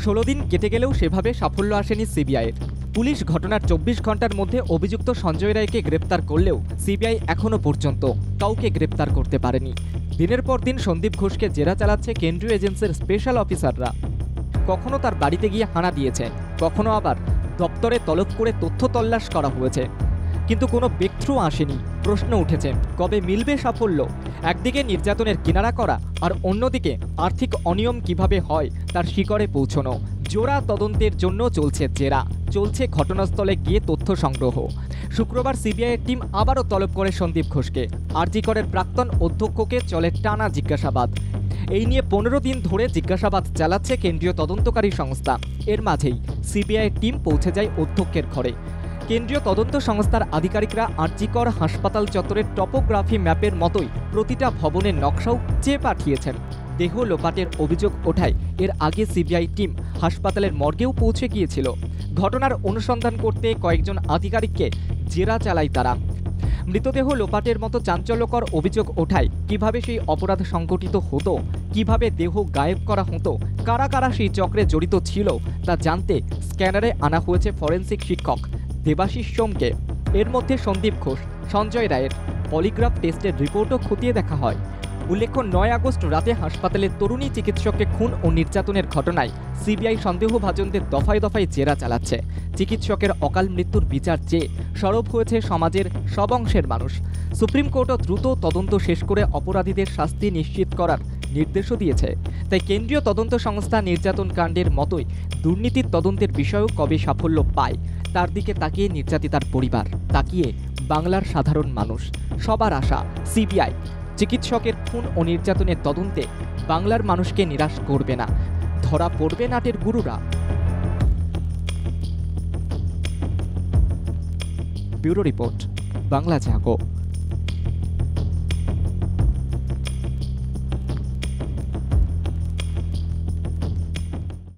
16 দিন কেটে গেলেও সেভাবে সাফল্য আসেনি সিবিআইয়ের। পুলিশ ঘটনার 24 ঘন্টার মধ্যে অভিযুক্ত সঞ্জয় রায়কে গ্রেপ্তার করলেও সিবিআই এখনও পর্যন্ত কাউকে গ্রেপ্তার করতে পারেনি। দিনের পর দিন সন্দীপ ঘোষকে জেরা চালাচ্ছে কেন্দ্রীয় এজেন্সির স্পেশাল অফিসাররা। কখনো তার বাড়িতে গিয়ে হানা দিয়েছে, কখনো আবার দপ্তরে তলব করে তথ্য তল্লাশ করা হয়েছে, কিন্তু কোনো ব্রেকথ্রু আসেনি। প্রশ্ন উঠেছে, কবে মিলবে সাফল্য? একদিকে নির্যাতনের কিনারা করা, আর অন্যদিকে আর্থিক অনিয়ম কিভাবে হয় তার শিকড়ে পৌঁছানো। জোড়া তদন্তের জন্য চলছে জেরা, চলছে ঘটনাস্থলে গিয়ে তথ্য সংগ্রহ। শুক্রবার সিবিআইয়ের টিম আবারও তলব করে সন্দীপ ঘোষকে। আরজি করের প্রাক্তন অধ্যক্ষকে চলে টানা জিজ্ঞাসাবাদ। এই নিয়ে 15 দিন ধরে জিজ্ঞাসাবাদ চালাচ্ছে কেন্দ্রীয় তদন্তকারী সংস্থা। এর মাঝেই সিবিআইয়ের টিম পৌঁছে যায় অধ্যক্ষের ঘরে। কেন্দ্রীয় তদন্ত সংস্থার আধিকারিকরা আরজি কর হাসপাতাল চত্বরের টপোগ্রাফি ম্যাপের মতোই প্রতিটা ভবনের নকশাও চেয়ে পাঠিয়েছেন। দেহ লোপাটের অভিযোগ ওঠায় এর আগে সিবিআই টিম হাসপাতালের মর্গেও পৌঁছে গিয়েছিল। ঘটনার অনুসন্ধান করতে কয়েকজন আধিকারিককে জেরা চালায় তারা। মৃতদেহ লোপাটের মতো চাঞ্চল্যকর অভিযোগ ওঠায় কিভাবে সেই অপরাধ সংঘটিত হতো, কিভাবে দেহ গায়েব করা হতো, কারা কারা সেই চক্রে জড়িত ছিল তা জানতে স্ক্যানারে আনা হয়েছে ফরেনসিক শিক্ষক দেবাশিস সোমকে। এর মধ্যে সন্দীপ ঘোষ, সঞ্জয় রায়ের পলিগ্রাফ টেস্টের রিপোর্টও খতিয়ে দেখা হয়। উল্লেখ্য, 9 আগস্ট রাতে হাসপাতালের তরুণী চিকিৎসককে খুন ও নির্যাতনের ঘটনায় সিবিআই সন্দেহভাজনদের দফায় দফায় জেরা চালাচ্ছে। চিকিৎসকের অকাল মৃত্যুর বিচার চেয়ে সরব হয়েছে সমাজের সব অংশের মানুষ। সুপ্রিম কোর্টও দ্রুত তদন্ত শেষ করে অপরাধীদের শাস্তি নিশ্চিত করার নির্দেশও দিয়েছে। তাই কেন্দ্রীয় তদন্ত সংস্থা নির্যাতন কাণ্ডের মতোই দুর্নীতির তদন্তের বিষয়েও কবে সাফল্য পায় তার দিকে তাকিয়ে নির্যাতিতার পরিবার, তাকিয়ে বাংলার সাধারণ মানুষ। সবার আশা, সিবিআই চিকিৎসকের খুন ও নির্যাতনের তদন্তে বাংলার মানুষকে নিরাশ করবে না, ধরা পড়বে নাটের গুরুরা। ব্যুরো রিপোর্ট, বাংলা জাগো।